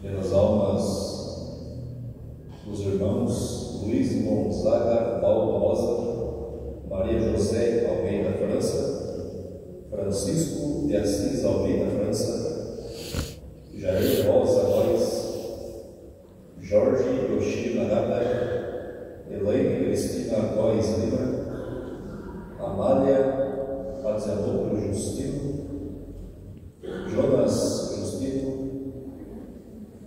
pelas almas dos irmãos Luiz Gonzaga Barbosa, Maria José Almeida França, Francisco de Assis Almeida França, Jair Rosa Góes, Jorge Yoshida Nada, Elaine Cristina Góes Lima, Amália Fazanopoulos Justino, Jonas Justino,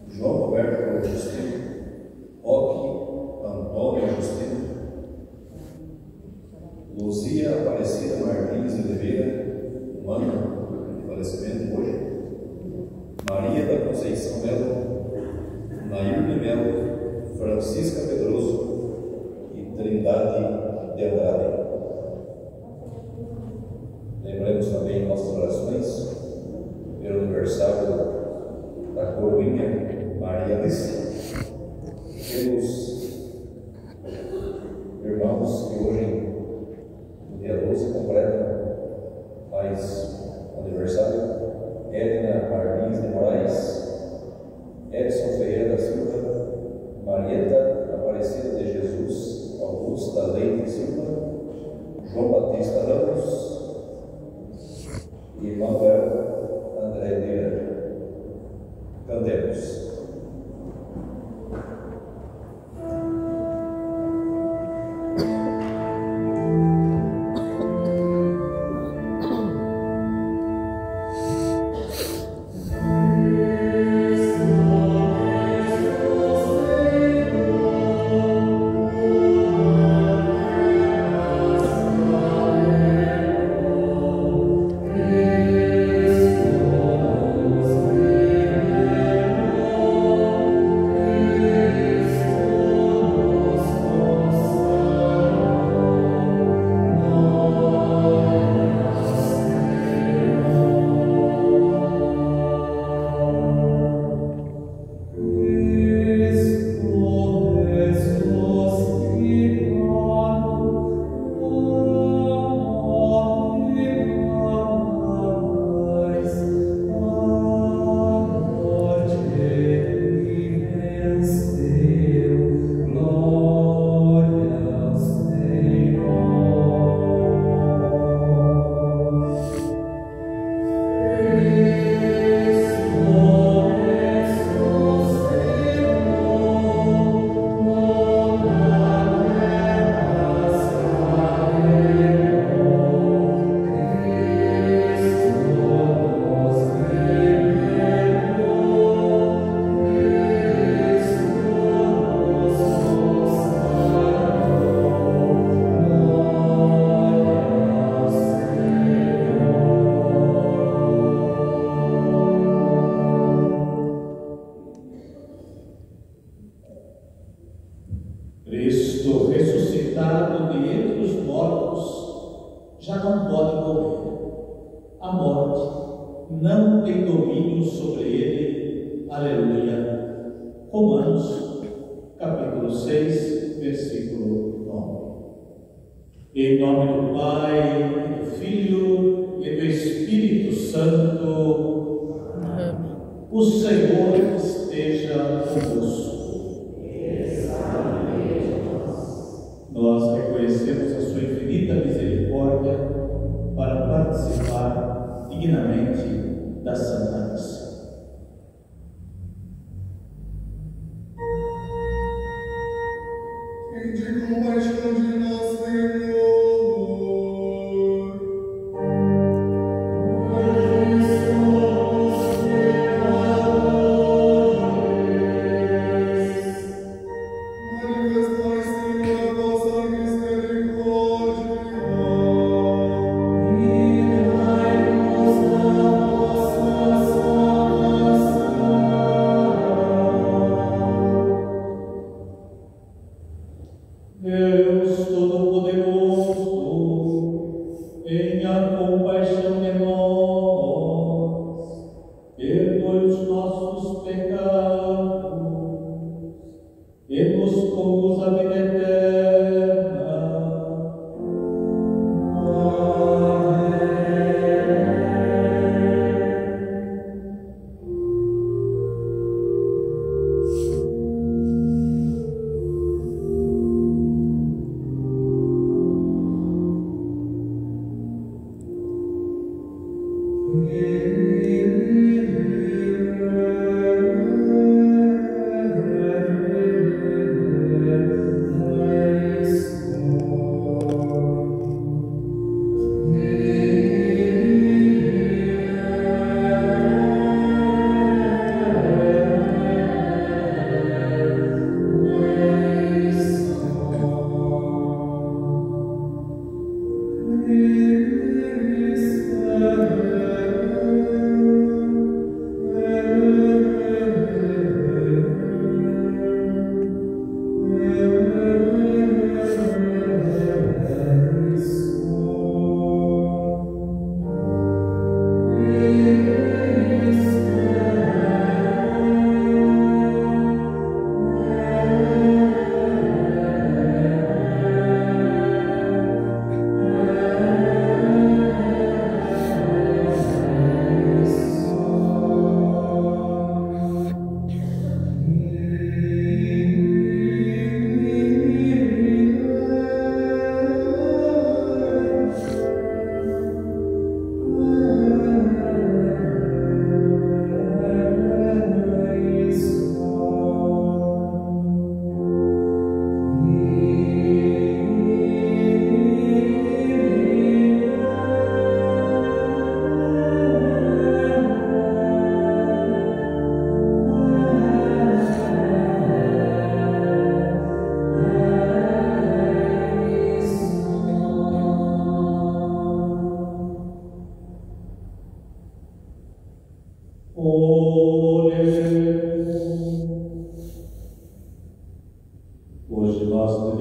João Roberto Justino, Roque Antônio Justino, Luzia Aparecida Martins Oliveira, um ano de falecimento hoje, Maria da Conceição Melo, Nair de Melo, Francisca Pedroso e Trindade de Andrade. Lembramos também em nossas orações pelo aniversário da coroinha Maria Alice, pelos irmãos que hoje, no dia 12, completam mais aniversário: Edna Martins de Moraes, Edson Ferreira da Silva, Marieta Aparecida de Jesus, Augusta Leite Silva, João Batista Ramos e Manuel André Lira. Cantemos. Cristo, ressuscitado de entre os mortos, já não pode morrer. A morte não tem domínio sobre ele. Aleluia. Romanos, capítulo 6, versículo 9. Em nome do Pai, do Filho e do Espírito Santo. Amém. O Senhor esteja convosco. Nós reconhecemos a sua infinita misericórdia para participar dignamente da Santa Missa. Tende compaixão de nós, Senhor. Deus Todo-Poderoso, tenha compaixão de nós, perdoe os nossos pecados e nos conduz à vida eterna. Amém.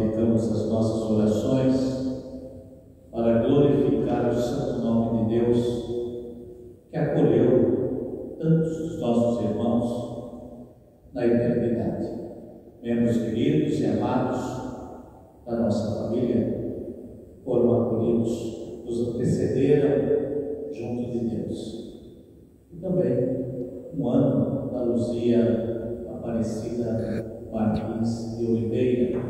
dedicamos as nossas orações para glorificar o santo nome de Deus, que acolheu tantos dos nossos irmãos na eternidade, membros queridos e amados da nossa família, foram acolhidos, nos antecederam junto de Deus. E também um ano da Luzia Aparecida Martins de Oliveira,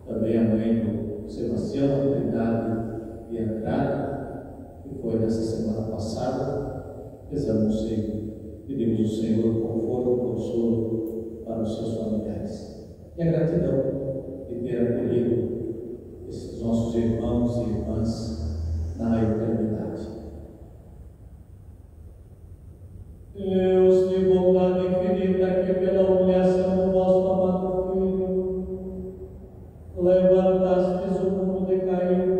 também a mãe do Sebastião Trindade de Andrade, que foi nessa semana passada. Pedimos ao Senhor conforto e consolo para os seus familiares. E a gratidão de ter acolhido esses nossos irmãos e irmãs na eternidade. Deus de bondade infinita, que pela humilhação do vosso amado Filho levantastes o mundo decaído,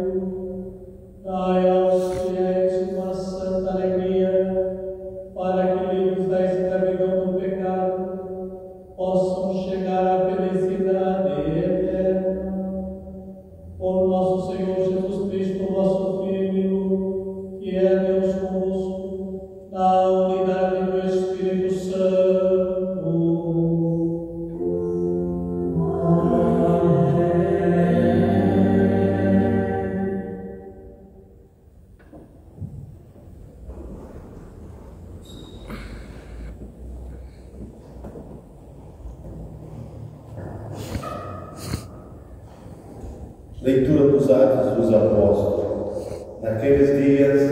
dai aos fiéis uma santa alegria, para que, livres da escravidão do pecado, possam chegar à felicidade eterna. Por nosso Senhor Jesus Cristo, vosso Filho, que é Deus convosco, na unidade do Espírito Santo. Leitura dos Atos dos Apóstolos. Naqueles dias,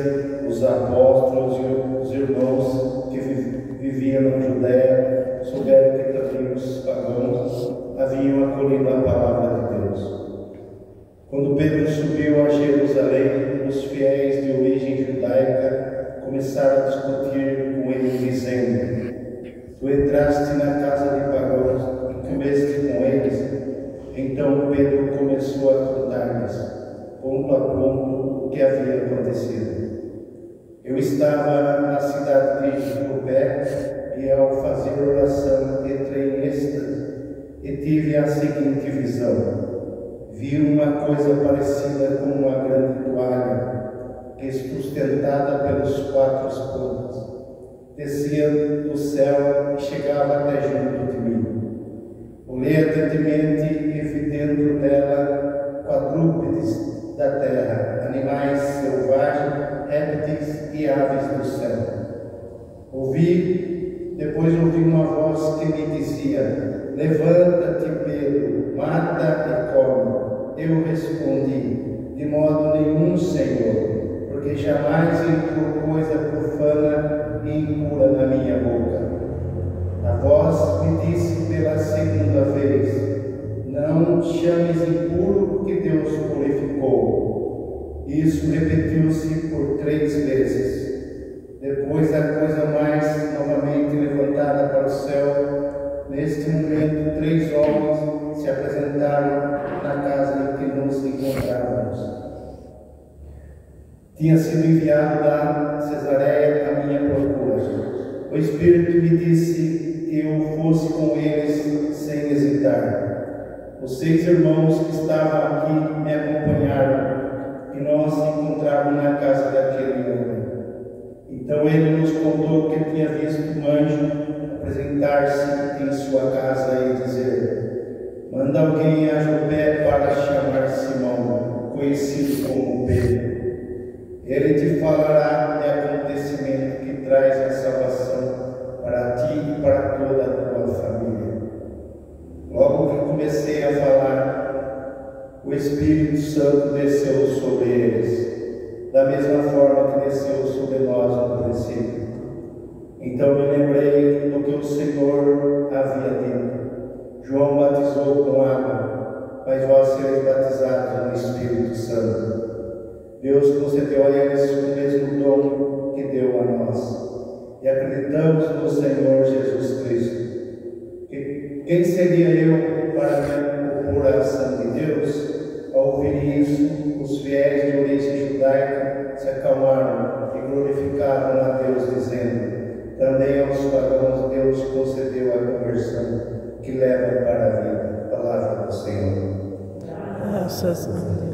os apóstolos e os irmãos que viviam na Judéia souberam que também os pagãos haviam acolhido a palavra de Deus. Quando Pedro subiu a Jerusalém, os fiéis de origem judaica começaram a discutir com ele, dizendo: Tu entraste na casa de pagãos e comeste com eles. Então Pedro começou a contar-lhes, ponto a ponto, o que havia acontecido. Eu estava na cidade de Jope e, ao fazer oração, entrei em êxtase e tive a seguinte visão. Vi uma coisa parecida com uma grande toalha, que, sustentada pelos quatro pontas, descia do céu e chegava até junto de mim. Olhei atentamente e vi dentro dela quadrúpedes da terra, animais selvagens, répteis e aves do céu. Depois ouvi uma voz que me dizia: Levanta-te, Pedro, mata e come. Eu respondi: De modo nenhum, Senhor, porque jamais entrou coisa profana e impura na minha boca. A voz me disse pela segunda vez: Não chames impuro que Deus purificou. Isso repetiu-se por 3 vezes. Depois a coisa mais novamente levantada para o céu. Neste momento 3 homens se apresentaram na casa em que nos encontrávamos. Tinha sido enviado da Cesareia à minha procura. O Espírito me disse que eu fosse com eles sem hesitar. Os 6 irmãos que estavam aqui me acompanharam e nós encontramos na casa daquele homem. Então ele nos contou que tinha visto um anjo apresentar-se em sua casa e dizer: Manda alguém a Jope para chamar Simão, conhecido como Pedro. Ele te falará de acontecimento que traz a salvação para ti e para toda a tua família. Logo que comecei a falar, o Espírito Santo desceu sobre eles, da mesma forma que desceu sobre nós no princípio. Então me lembrei do que o Senhor havia dito: João batizou com água, mas vós sereis batizados no Espírito Santo. Deus concedeu a eles o mesmo dom que deu a nós, e acreditamos no Senhor Jesus Cristo. Quem seria eu para me opor à ação de Deus? Ao ouvir isso, os fiéis de origem judaica se acalmaram e glorificavam a Deus, dizendo: Também aos pagãos Deus concedeu a conversão que leva para a vida. Palavra do Senhor. Graças a Deus.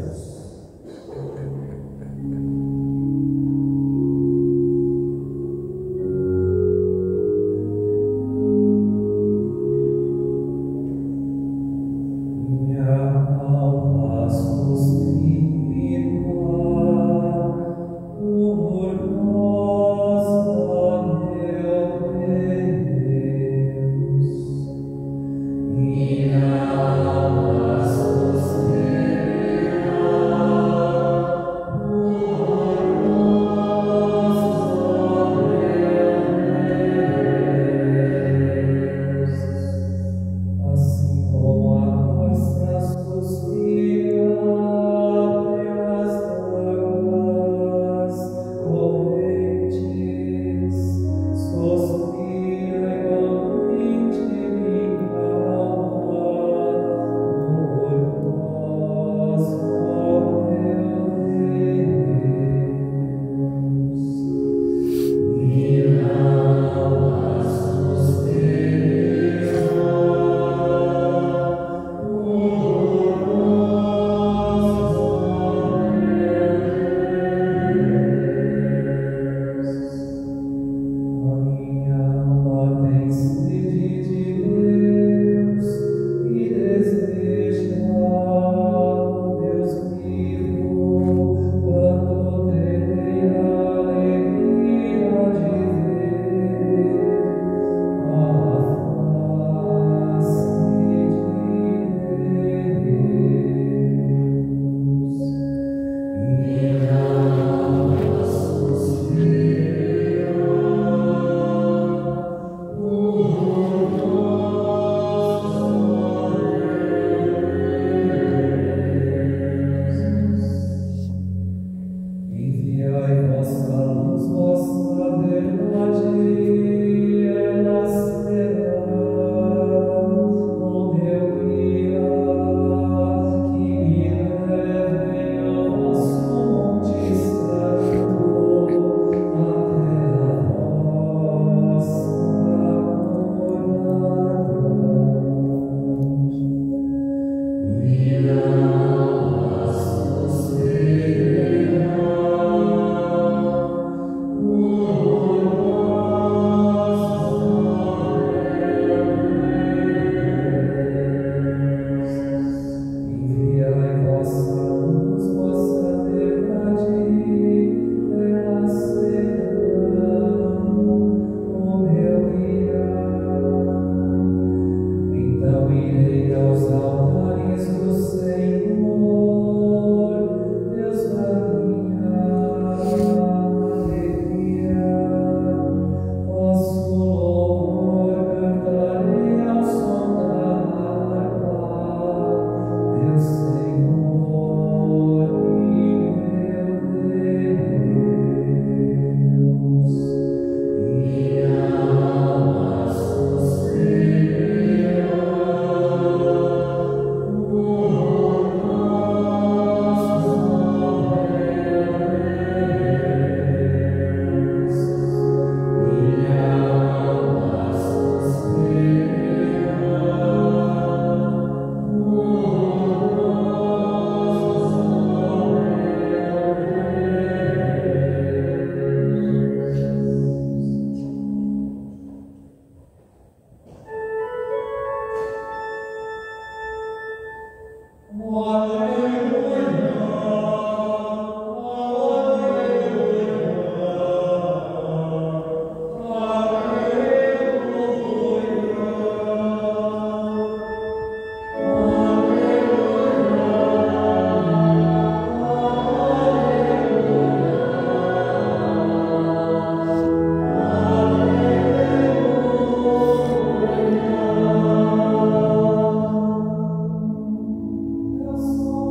Yes.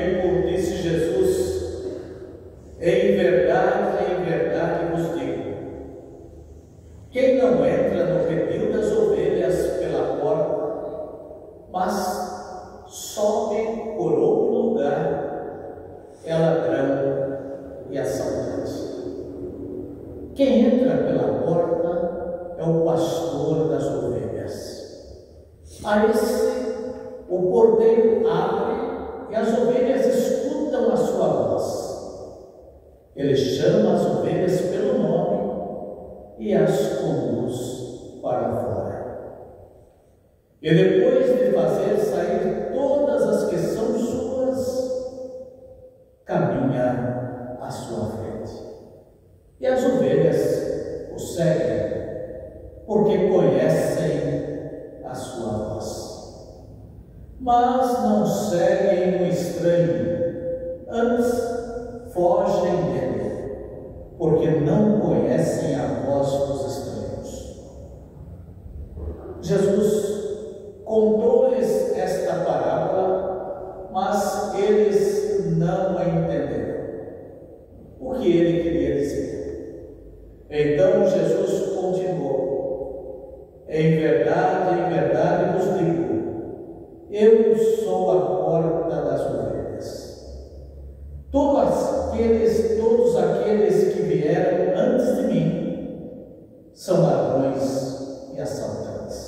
tempo, disse Jesus: em verdade vos digo, quem não entra no redil das ovelhas pela porta, mas sobe por outro lugar, é ladrão e assaltante. Quem entra pela porta é o pastor das ovelhas. A esse o porteiro abre e as ovelhas escutam a sua voz. Ele chama as ovelhas pelo nome e as conduz para fora. E depois de fazer sair todas as que são suas, caminha à sua frente. E as ovelhas o seguem, porque conhecem a sua voz. Mas não seguem o estranho, antes fogem dele, porque não conhecem a voz dos estranhos. Jesus contou-lhes esta parábola, mas eles não a entenderam. O que ele queria dizer? Então Jesus continuou: em verdade vos digo, eu sou a porta das ovelhas. Todos aqueles que vieram antes de mim são ladrões e assaltantes,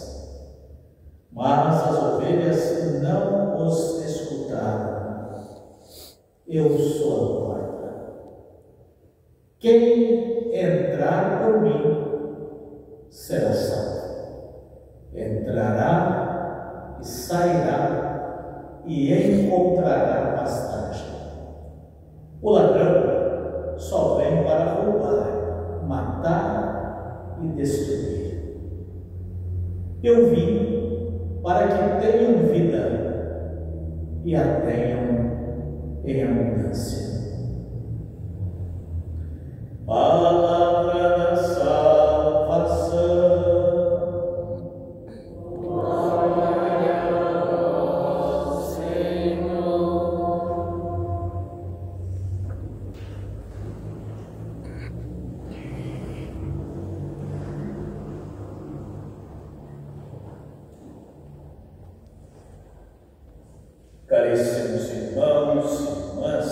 mas as ovelhas não os escutaram. Eu sou a porta. Quem entrar por mim será salvo. Entrará e sairá e encontrará pastagem. O ladrão só vem para roubar, matar e destruir. Eu vim para que tenham vida e a tenham em abundância. Palavra da salvação. Glória a vós, Senhor. Caríssimos irmãos e irmãs,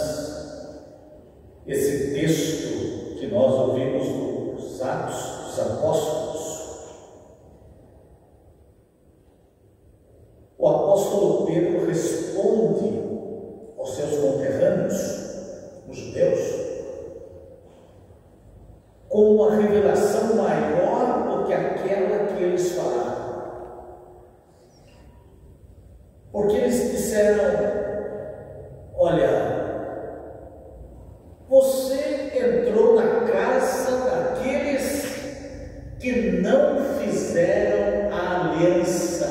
esse texto que nós ouvimos nos Atos dos Apóstolos, o apóstolo Pedro responde aos seus conterrâneos, os judeus, com uma revelação maior do que aquela que eles falaram. Porque eles disseram: olha, você entrou na casa daqueles que não fizeram a aliança,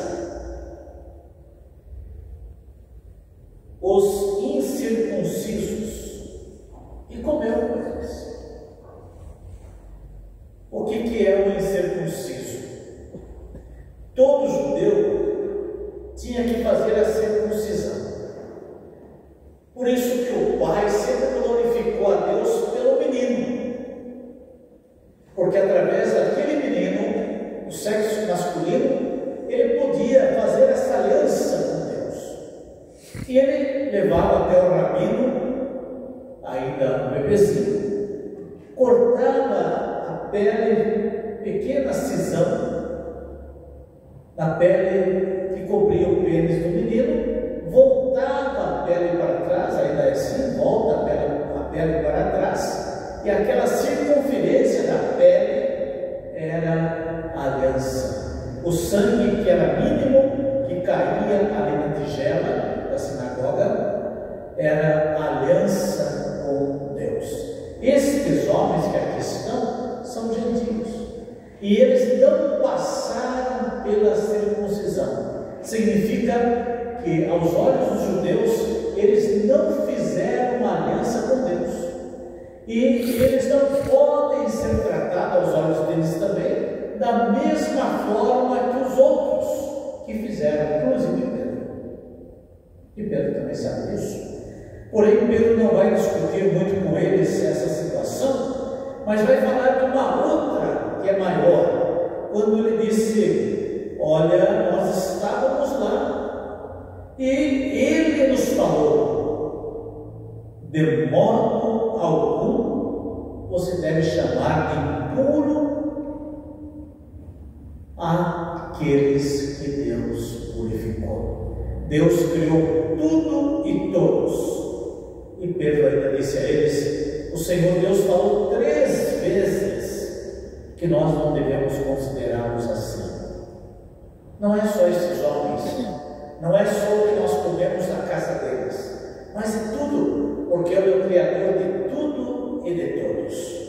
os incircuncisos, e comeu com eles. O que é o incircunciso? Todo judeu tinha que fazer a circuncisão. Por isso que o pai sempre glorificou a Deus pelo menino, porque através daquele menino, o sexo masculino, ele podia fazer essa aliança com Deus. E ele levava até o rabino, ainda um bebezinho, cortava a pele, pequena cisão na pele que cobria o pênis do menino, voltava a pele para trás, ainda assim, volta a pele para trás, e aquela circunferência da pele era a aliança. O sangue que era mínimo, que caía ali na tigela da sinagoga, era a aliança com Deus. Estes homens que aqui estão são gentios, e eles não passaram pela circuncisão. Significa que aos olhos dos judeus eles não fizeram uma aliança com Deus, e eles não podem ser tratados aos olhos deles também da mesma forma que os outros que fizeram, inclusive Pedro. E Pedro também sabe disso. Porém, Pedro não vai discutir muito com eles essa situação, mas vai falar de uma outra que é maior, quando ele disse: olha, nós estávamos lá e ele nos falou: de modo algum você deve chamar de impuro aqueles que Deus purificou. Deus criou tudo e todos. E Pedro ainda disse a eles: o Senhor Deus falou 3 vezes que nós não devemos considerá-los assim. Não é só esses homens, não é só o que nós comemos na casa deles, mas é tudo, porque Ele é o Criador de tudo e de todos.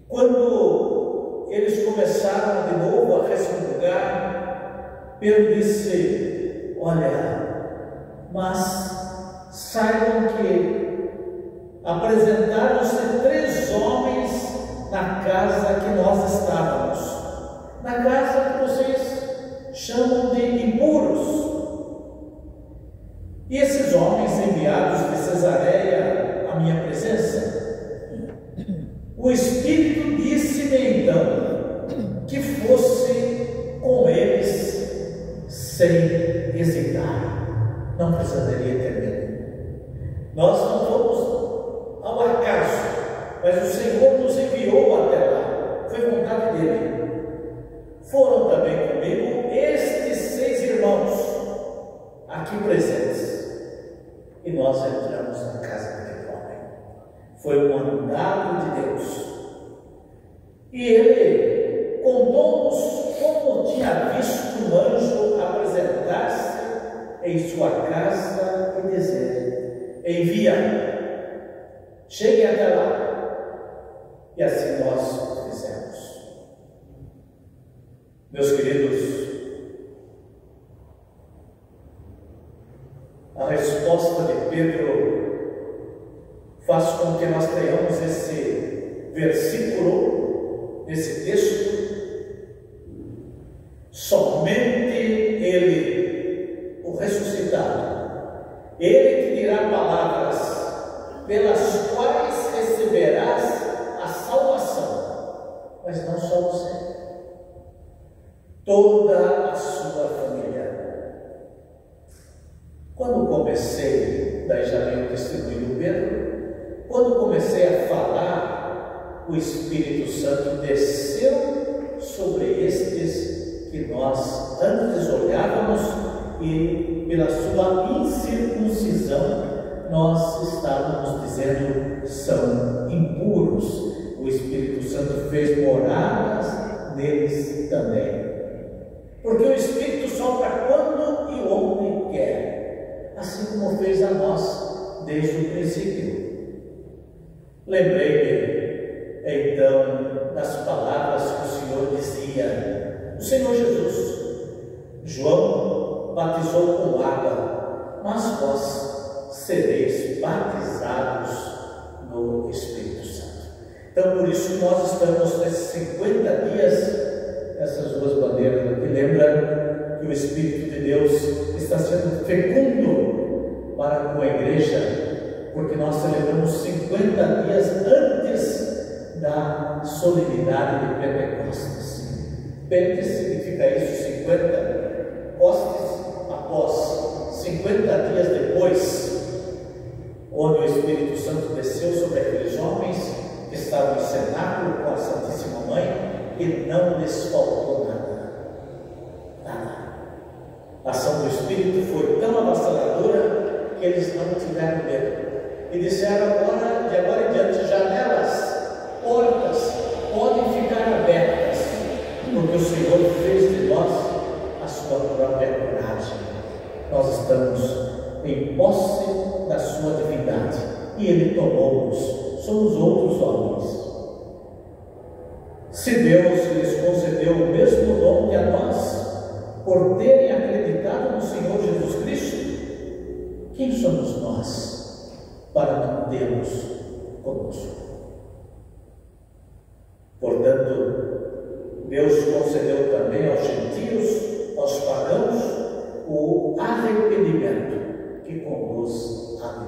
Quando eles começaram de novo a resmungar, Pedro disse: olha, mas saibam que apresentaram-se 3 homens na casa que nós estávamos, na casa que vocês chamam de impuros. E esses homens enviados de Cesareia à minha presença, o Espírito disse-me então que fosse com eles sem hesitar. Não precisaria ter medo. Nós não fomos ao acaso, mas o Senhor nos enviou até lá. Foi vontade dele. Foram também comigo estes 6 irmãos aqui presentes. E nós entramos na casa daquele homem. Foi um mandado de Deus. E ele contou-nos como tinha visto um anjo apresentar-se em sua casa e dizer: envia, chegue até lá. E assim nós fizemos. Meus queridos, a resposta de Pedro faz com que nós tenhamos esse versículo, esse texto: somente Ele, o ressuscitado, Ele te dirá palavras pelas quais receberás a salvação, mas não só você, toda a sua família. Quando comecei, daí já veio o testemunho do Pedro, quando comecei a falar, o Espírito Santo desceu sobre estes que nós antes olhávamos e pela sua incircuncisão nós estávamos dizendo são impuros. O Espírito Santo fez moradas neles também. Porque o Espírito sopra quando e onde quer, assim como fez a nós desde o princípio. Lembrei-me então das palavras que o Senhor dizia. O Senhor Jesus: João batizou com água, mas vós sereis batizados no Espírito Santo. Então, por isso nós estamos nesses 50 dias, essas 2 bandeiras que lembram que o Espírito de Deus está sendo fecundo para com a igreja, porque nós celebramos 50 dias antes da solenidade de Pentecostes. Pente significa isso, 50, Costes após 50 dias depois, onde o Espírito Santo desceu sobre aqueles homens que estavam em cenáculo com a Santíssima Mãe, e não lhes faltou nada. Nada. A ação do Espírito foi tão avassaladora que eles não tiveram medo. E disseram: agora, de agora em diante, janelas, portas podem ficar abertas, porque o Senhor fez de nós a sua própria coragem. Nós estamos em posse da sua divindade e Ele tomou-nos. Somos outros homens. Se Deus lhes concedeu o mesmo dom que a nós, por terem acreditado no Senhor Jesus Cristo, quem somos nós para não termos conosco? Portanto, Deus concedeu também aos gentios, aos pagãos, o arrependimento que conduz à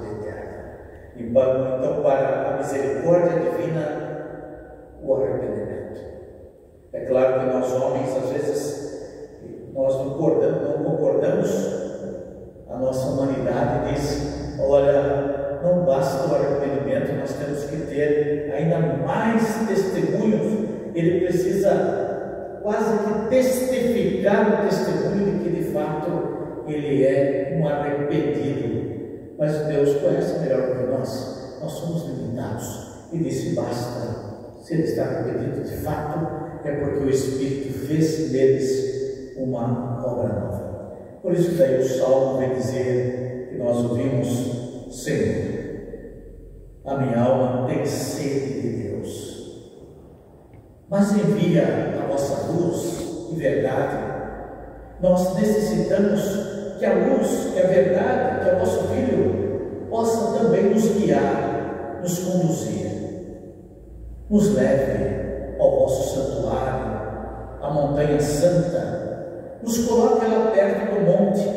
Então, para a misericórdia divina, o arrependimento. É claro que nós homens, às vezes, nós não concordamos. A nossa humanidade diz: olha, não basta o arrependimento, nós temos que ter ainda mais testemunhos. Ele precisa quase que testificar o testemunho de que de fato ele é um arrependido. Mas Deus conhece melhor do que nós somos limitados. E disse: basta. Se ele está arrependido de fato, é porque o Espírito fez neles uma obra nova. Por isso daí o Salmo vem dizer, que nós ouvimos: Senhor, a minha alma tem sede de Deus, mas envia a vossa luz e verdade. Nós necessitamos que a luz, que a verdade, que o vosso Filho possa também nos guiar, nos conduzir, nos leve ao vosso santuário, à montanha santa, nos coloque lá perto do monte,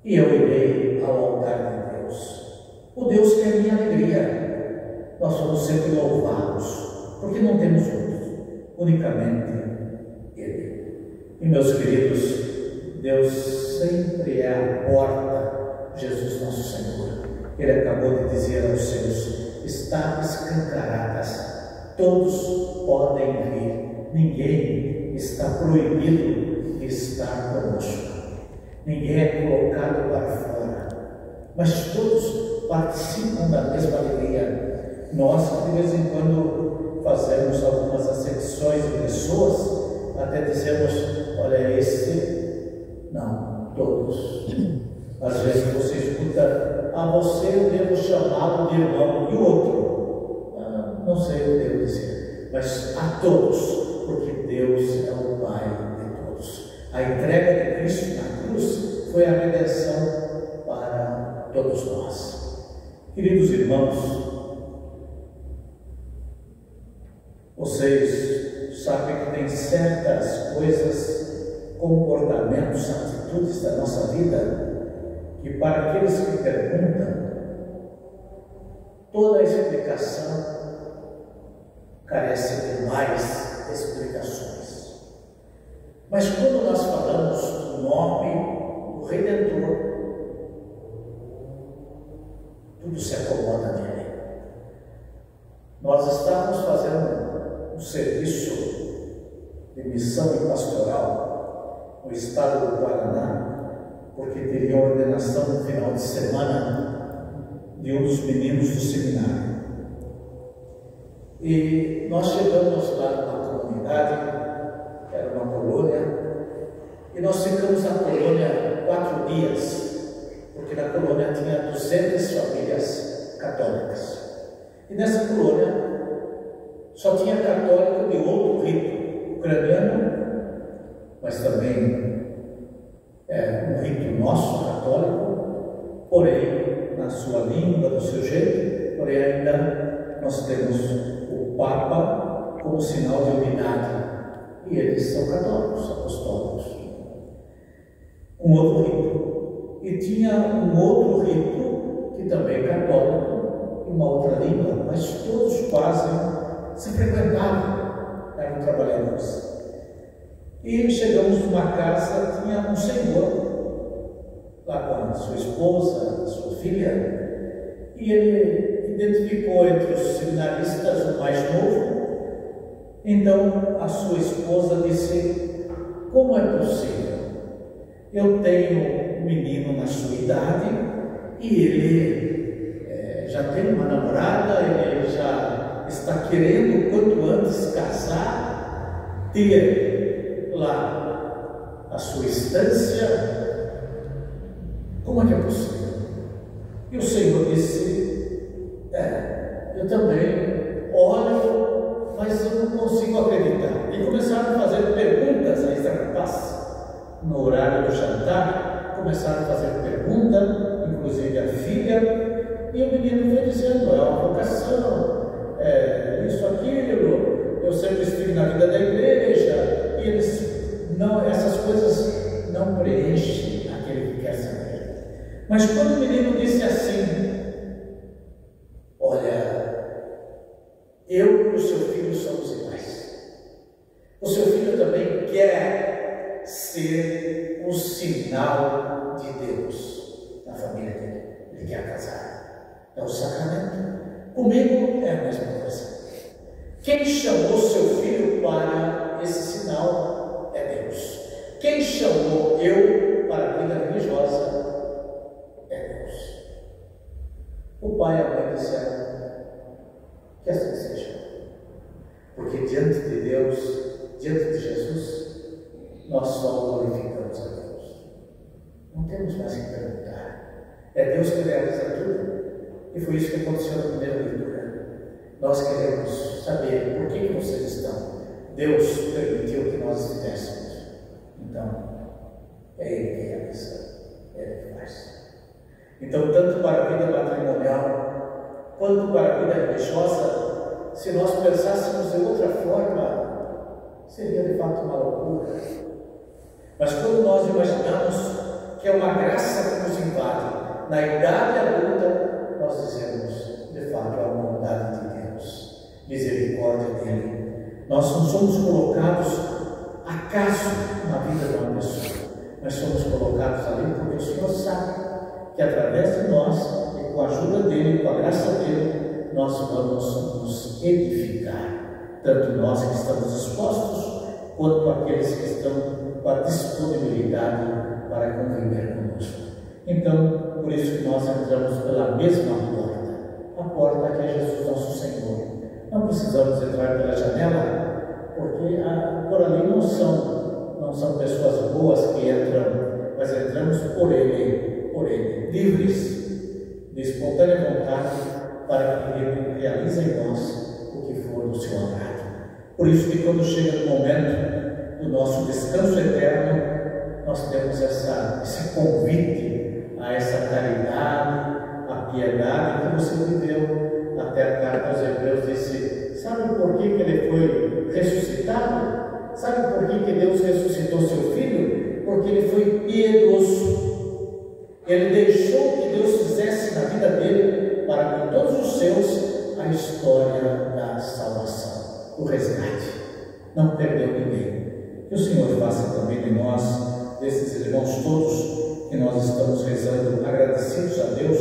e eu irei ao altar de Deus, o Deus que é minha alegria. Nós somos sempre louvados, porque não temos outro, unicamente Ele. E meus queridos, Deus sempre é a porta, Jesus nosso Senhor. Ele acabou de dizer aos seus: está escancaradas, todos podem vir, ninguém está proibido de estar conosco, ninguém é colocado para fora, mas todos participam da mesma alegria. Nós, de vez em quando, fazemos algumas acepções de pessoas, até dizemos: olha, esse. Não, todos. Às vezes você escuta: a você eu devo chamá-lo de irmão, e o outro? Não sei o que eu devo dizer, mas a todos, porque Deus é o Pai de todos. A entrega de Cristo na cruz foi a redenção para todos nós. Queridos irmãos, vocês sabem que tem certas coisas, comportamentos, atitudes da nossa vida, que para aqueles que perguntam, toda a explicação carece de mais explicações. Mas quando nós falamos do nome do Redentor, tudo se acomoda nele. Nós estávamos fazendo um serviço de missão e pastoral no estado do Paraná, porque teria ordenação no final de semana de um dos meninos do seminário. E nós chegamos lá numa comunidade, que era uma colônia, e nós ficamos na colônia 4 dias, porque na colônia tinha 200 famílias católicas. E nessa colônia só tinha católico de outro rito, ucraniano, mas também um rito nosso, católico, porém na sua língua, no seu jeito, porém ainda nós temos o Papa como sinal de unidade, e eles são católicos, apostólicos. Um outro rito, e tinha um outro rito que também é católico, uma outra língua, mas todos quase se frequentavam, eram trabalhadores. E chegamos numa casa, tinha um senhor lá com a sua esposa, a sua filha, e ele identificou entre os seminaristas o mais novo. Então a sua esposa disse: como é possível? Eu tenho um menino na sua idade e ele já tem uma namorada, ele já está querendo quanto antes casar, ter lá a sua estância. Como é que é possível? E o Senhor disse: eu também olho, mas eu não consigo acreditar. E começaram a fazer perguntas a esse rapaz. No horário do jantar, começaram a fazer pergunta, inclusive a filha, e o menino foi dizendo: é uma vocação, isso, aquilo, eu sempre estive na vida da igreja. E eles, não, essas coisas não preenchem aquele que quer saber. Mas quando o menino disse assim: quer ser um sinal de Deus na família dele. Ele quer casar. É o sacramento. Comigo é a mesma coisa. Quem chamou seu filho para esse sinal é Deus. Quem chamou eu para a vida religiosa é Deus. O Pai e a Mãe disseram que assim seja. Porque diante de Deus, diante de Jesus, nós só glorificamos a Deus. Não temos mais que perguntar. É Deus que realiza tudo. E foi isso que aconteceu na primeira leitura. Nós queremos saber por que vocês estão. Deus permitiu que nós estivéssemos. Então, é Ele que realiza, é Ele que faz. Então, tanto para a vida matrimonial, quanto para a vida religiosa, se nós pensássemos de outra forma, seria de fato uma loucura. Mas quando nós imaginamos que é uma graça que nos invade, na idade adulta, nós dizemos, de fato, é a bondade de Deus, misericórdia dele. Nós não somos colocados acaso na vida de uma pessoa, nós somos colocados ali porque o Senhor sabe que através de nós e com a ajuda dele, com a graça dele, nós vamos nos edificar, tanto nós que estamos dispostos, quanto aqueles que estão com a disponibilidade para conviver conosco. Então, por isso que nós entramos pela mesma porta, a porta que é Jesus nosso Senhor. Não precisamos entrar pela janela, porque por ali não são pessoas boas que entram, mas entramos por Ele, livres, de espontânea vontade, para que Ele realize em nós o que for do seu agrado. Por isso que quando chega o momento do nosso descanso eterno, nós temos esse convite a essa caridade, a piedade que você viveu. Até a carta aos Hebreus disse: sabe por que ele foi ressuscitado? Sabe por que Deus ressuscitou seu filho? Porque ele foi piedoso. Ele deixou que Deus fizesse na vida dele, para com todos os seus, a história da salvação, o resgate. Não perdeu ninguém. Que o Senhor faça também de nós, desses irmãos todos que nós estamos rezando, agradecidos a Deus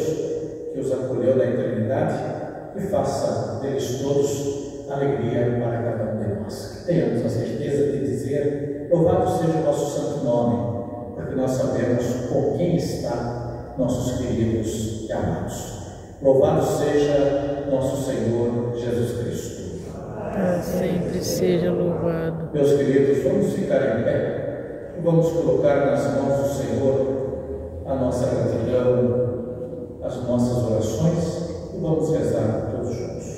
que os acolheu na eternidade, e faça deles todos alegria para cada um de nós. Que tenhamos a certeza de dizer: louvado seja o vosso santo nome, porque nós sabemos com quem está nossos queridos e amados. Louvado seja nosso Senhor Jesus Cristo. Para sempre seja louvado. Meus queridos, vamos ficar em pé e vamos colocar nas mãos do Senhor a nossa gratidão, as nossas orações, e vamos rezar todos juntos.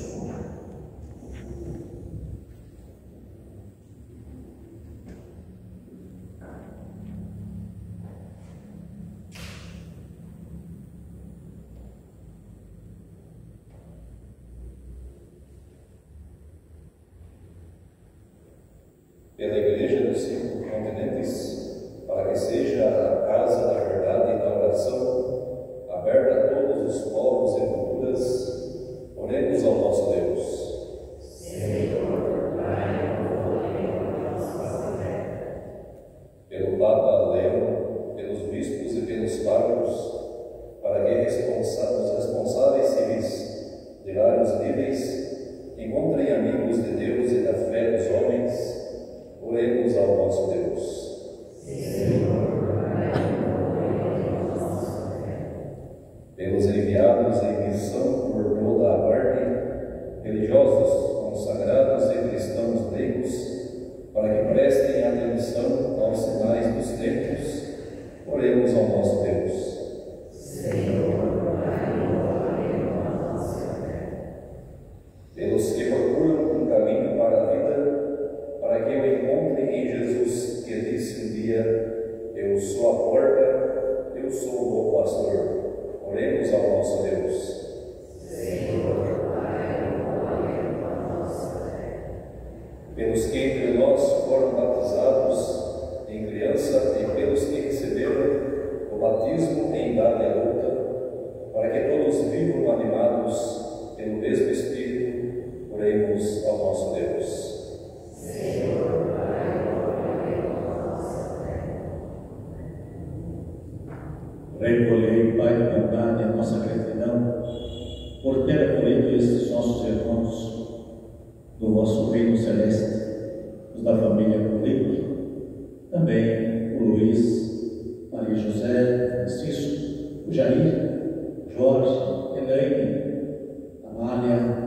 Pela Igreja dos 5 continentes, para que seja a casa da verdade e da oração, aberta a todos os povos e culturas, oremos ao nosso Deus. Senhor, pelo Papa Leão, pelos bispos e pelos párocos, para que os responsáveis civis de vários níveis encontrem amigos de Deus e da fé dos homens, oremos ao nosso Deus. Pelos enviados em missão por toda a parte, religiosos, consagrados e cristãos leigos, para que prestem atenção aos sinais dos tempos, oremos ao nosso Deus. Pelos que procuram um caminho para a vida, para que eu encontre em Jesus, que disse um dia: eu sou a porta, eu sou o bom pastor. Oremos ao nosso Deus. Pelos que entre nós foram batizados em criança e pelos que receberam o batismo em idade adulta, para que todos vivam animados pelo mesmo Espírito, oremos ao nosso Deus. Recolhei, Pai de bondade, a nossa gratidão por ter acolhido estes nossos irmãos do vosso reino celeste, os da família política, também o Luiz, Maria José, Francisco, o Jair, Jorge, Elaine, Amália,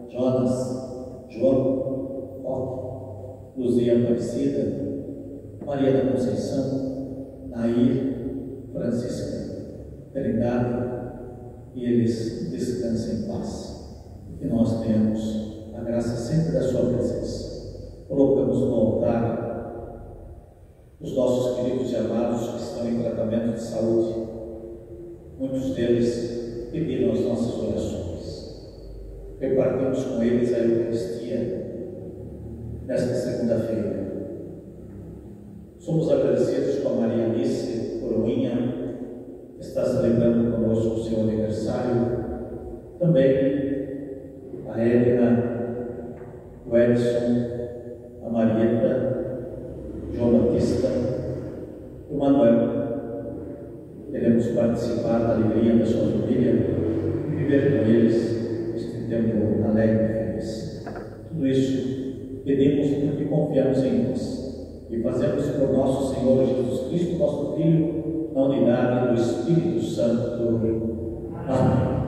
Jonas, João, Roque, Luzia Aparecida, Maria da Conceição, Nair, Francisca, Trindade, e eles descansem em paz. Que nós tenhamos a graça sempre da sua presença. Colocamos no altar os nossos queridos e amados que estão em tratamento de saúde. Muitos deles pediram as nossas orações. Repartimos com eles a Eucaristia nesta segunda-feira. Somos agradecidos com a Maria Alice Coroinha, que está celebrando conosco o seu aniversário. Também a Edna, o Edson, a Marieta, João Batista, o Manuel. Queremos participar da alegria da sua família e viver com eles este tempo alegre e feliz. Tudo isso pedimos porque confiamos em Deus e fazemos por nosso Senhor Jesus Cristo, nosso Filho, na unidade do Espírito Santo. Amém.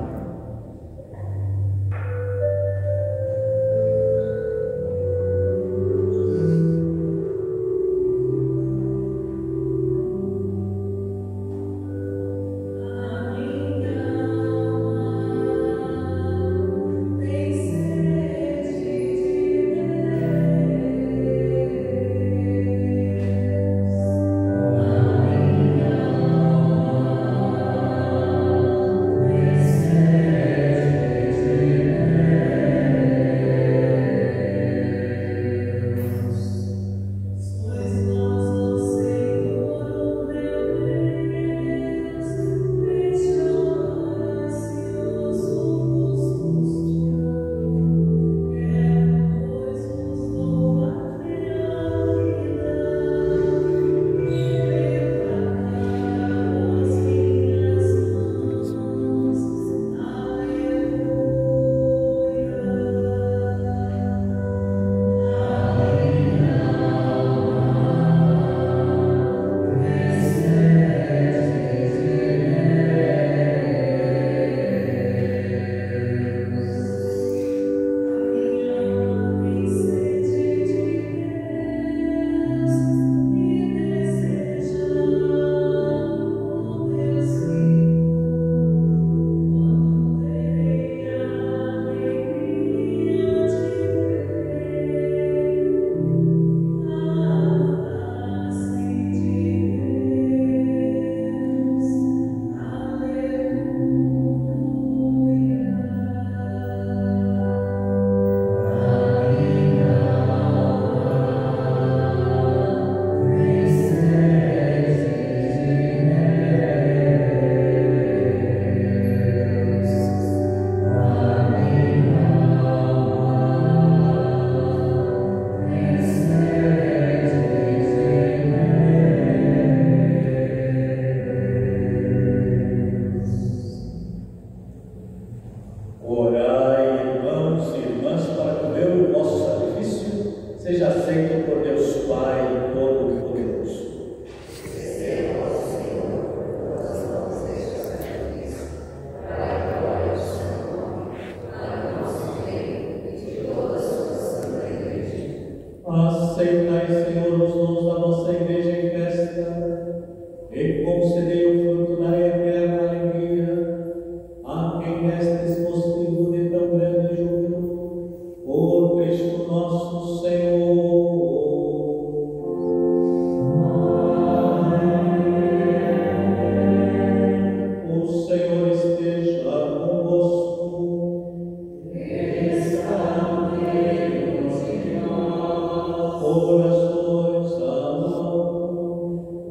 Aceitai, Senhor, os dons da vossa Igreja em festa e concedei o fruto da eterna alegria a quem destes motivo de tão grande júbilo, por Cristo nosso Senhor. Amém. O Senhor esteja convosco. Ele está no meio de nós. Orações a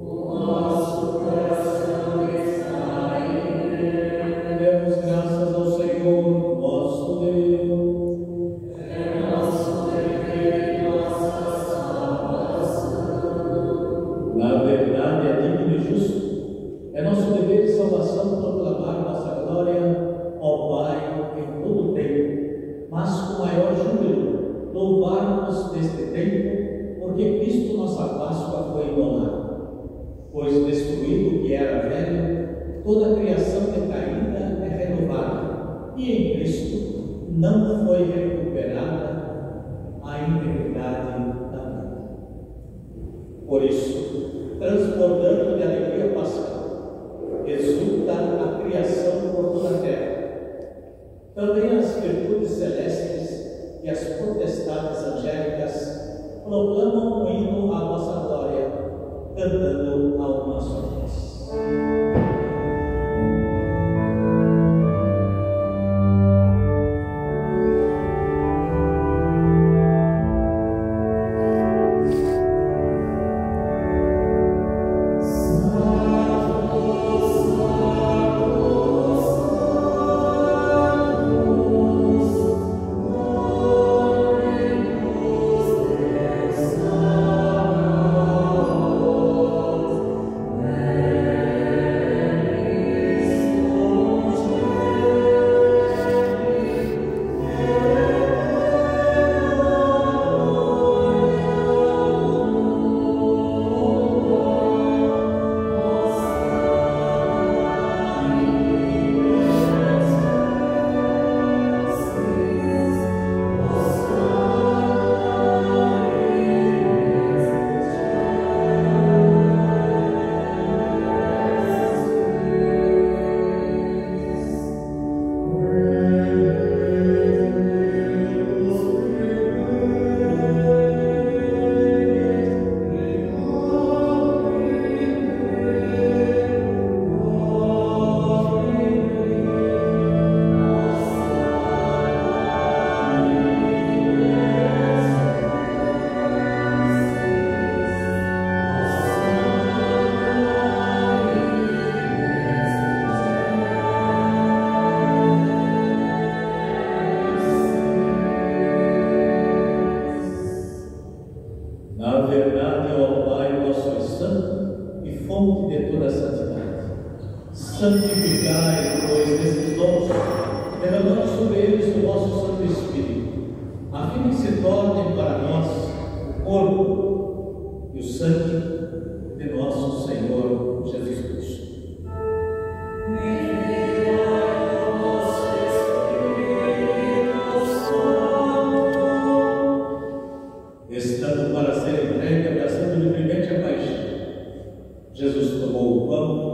o nosso coração está em Deus. Demos graças ao Senhor. sua Páscoa foi imolado, pois destruído o que era velho, toda a criação decaída é renovada, e em Cristo não foi recuperada a integridade da vida. Por isso, transbordando de alegria pascal, exulta a criação por toda a terra. Também as virtudes celestes e as potestades angélicas proclamam o hino à vossa glória, cantando a uma só voz. Santificai, pois, estes dons, derramando sobre eles o vosso Santo Espírito, a fim de que se tornem para nós o corpo e o sangue de nosso Senhor Jesus Cristo. Estando para ser entregue, abraçando livremente a paixão, Jesus tomou o pão,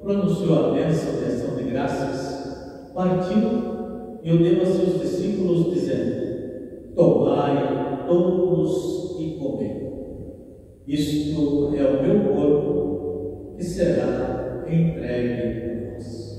pronunciou a bênção de ação de graças, partiu e o deu a seus discípulos, dizendo: tomai todos e comei. Isto é o meu corpo, que será entregue a vós.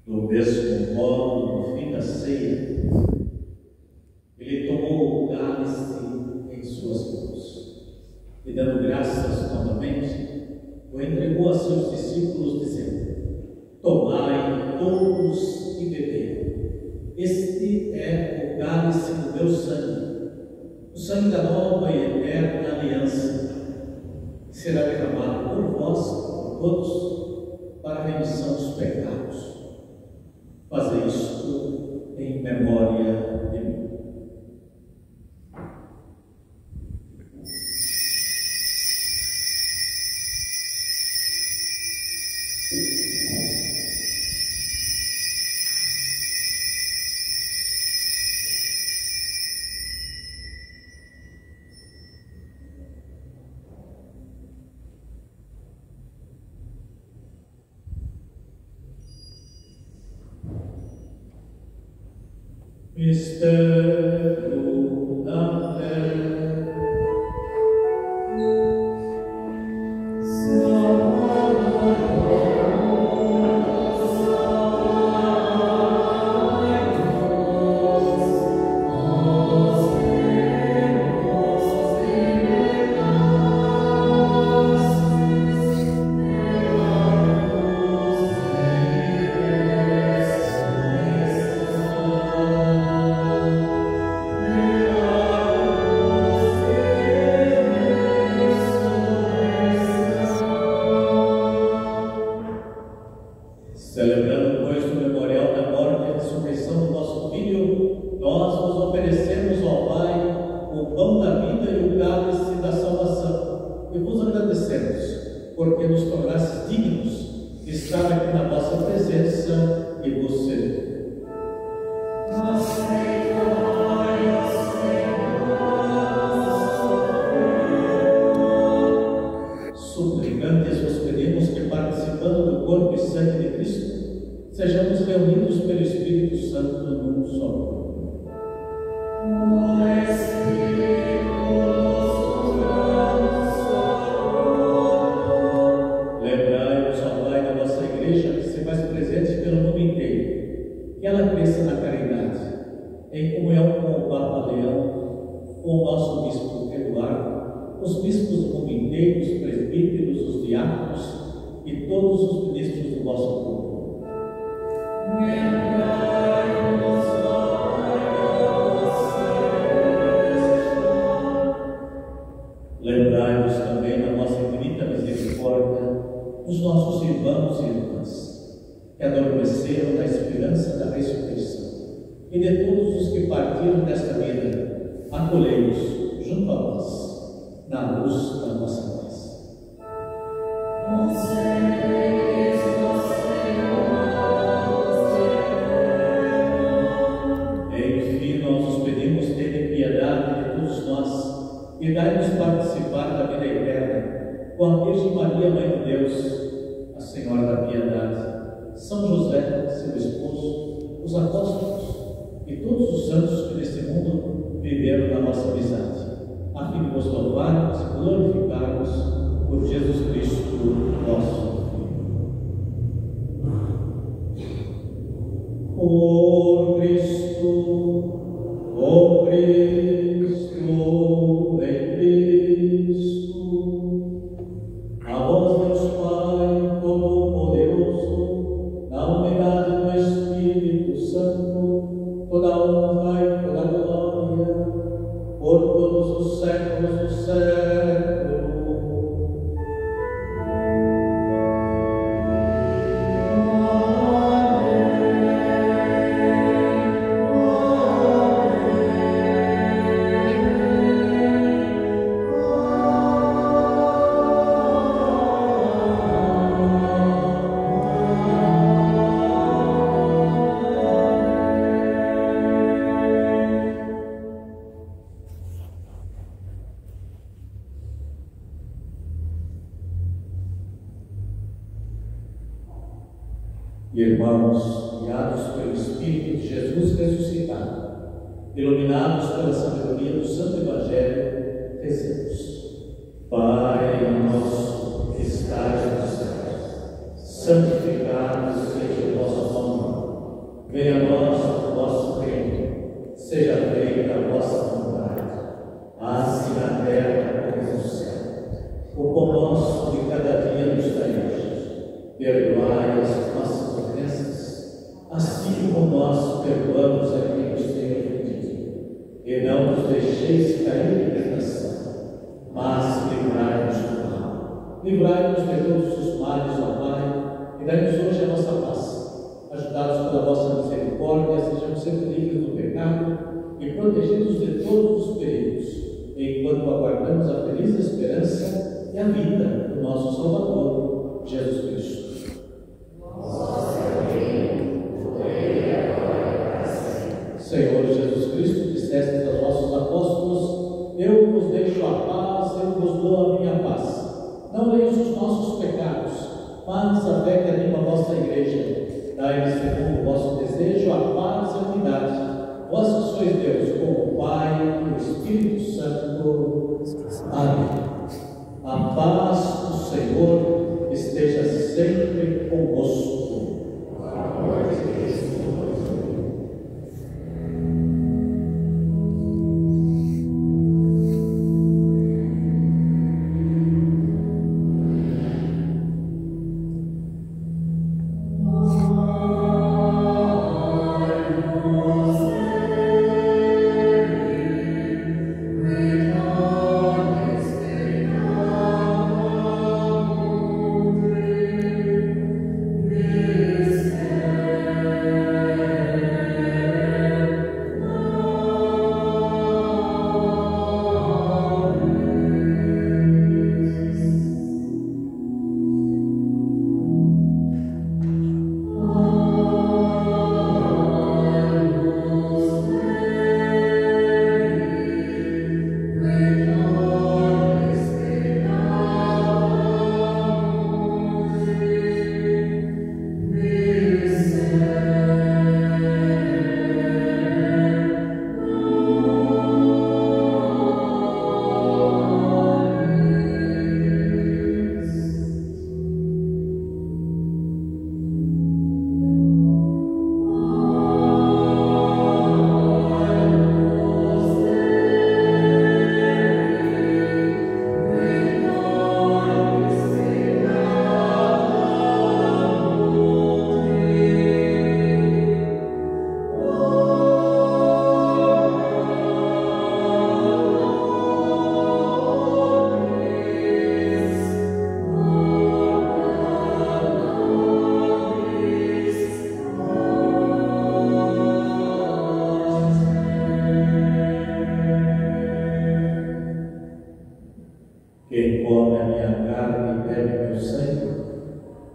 Do mesmo modo, no fim da ceia, ele tomou o cálice em suas mãos e, dando graças novamente, o entregou a seus discípulos, dizendo: tomai todos e bebei. Este é o cálice do meu sangue, o sangue da nova e eterna aliança, que será derramado por vós, por todos, para a remissão dos pecados. Fazer isto em memória de mim. Mistério da fé. e vos agradecemos, porque nos tornastes dignos de estar aqui na vossa presença e vos servir. Suplicantes vos pedimos que, participando do corpo e sangue de Cristo, sejamos reunidos pelo Espírito Santo num só corpo. Lembrai-vos, ó Pai, da vossa Igreja, que se faz presente pelo mundo inteiro, que ela cresça na caridade, em comunhão com o Papa Leão, com o nosso Bispo Eduardo, os bispos do mundo inteiro, os presbíteros, os diáconos e todos os ministros do vosso povo. Lembrai-vos também da vossa infinita misericórdia dos nossos irmãos e irmãs, que adormeceram na esperança da ressurreição, e de todos os que partiram desta vida, acolhei-os junto a nós, na luz da nossa paz. Enfim, nós os pedimos, tenha piedade de todos nós e dai-nos participar da vida eterna com a Virgem Maria, Mãe de Deus, a Senhora da Piedade, São José, seu esposo, os apóstolos e todos os santos que neste mundo viveram na nossa amizade, a fim de nos louvarmos e glorificarmos por Jesus Cristo, nosso Filho. Por Cristo, com Cristo, em Cristo, a vós, Deus Pai Todo-Poderoso, na unidade do Espírito Santo, toda honra e toda glória, por todos os séculos dos séculos. Irmãos, guiados pelo Espírito de Jesus ressuscitado, iluminados pela sabedoria do Santo Evangelho, rezemos. Pai nosso que estais nos céus, santificado seja o vosso nome. Venha a nós o vosso reino, seja feita a vossa vontade, assim na terra como no céu. O pão nosso de cada dia nos dai hoje. Perdoai as nossas ofensas, assim como nós perdoamos a quem nos tem ofendido. E não nos deixeis cair em tentação, mas livrai-nos do mal. Livrai-nos de todos os males, ó Pai, e dai-nos hoje a nossa paz. Ajudados pela vossa misericórdia, sejamos sempre livres do pecado e protegidos de todos os perigos, enquanto aguardamos a feliz esperança e a vida do nosso Salvador, Jesus Cristo. Senhor Jesus Cristo, disseste aos vossos apóstolos: eu vos deixo a paz, eu vos dou a minha paz. Não leis os nossos pecados, mas a fé que anima a vossa igreja. Dai-lhes segundo o vosso desejo a paz e a unidade. Vós sois Deus, como o Pai e o Espírito Santo. Amém. A paz do Senhor esteja sempre convosco.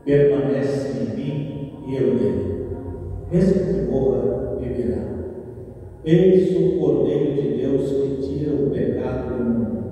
permanece em mim e eu nele. Mesmo que morra, viverá. Eis o Cordeiro de Deus que tira o pecado do mundo.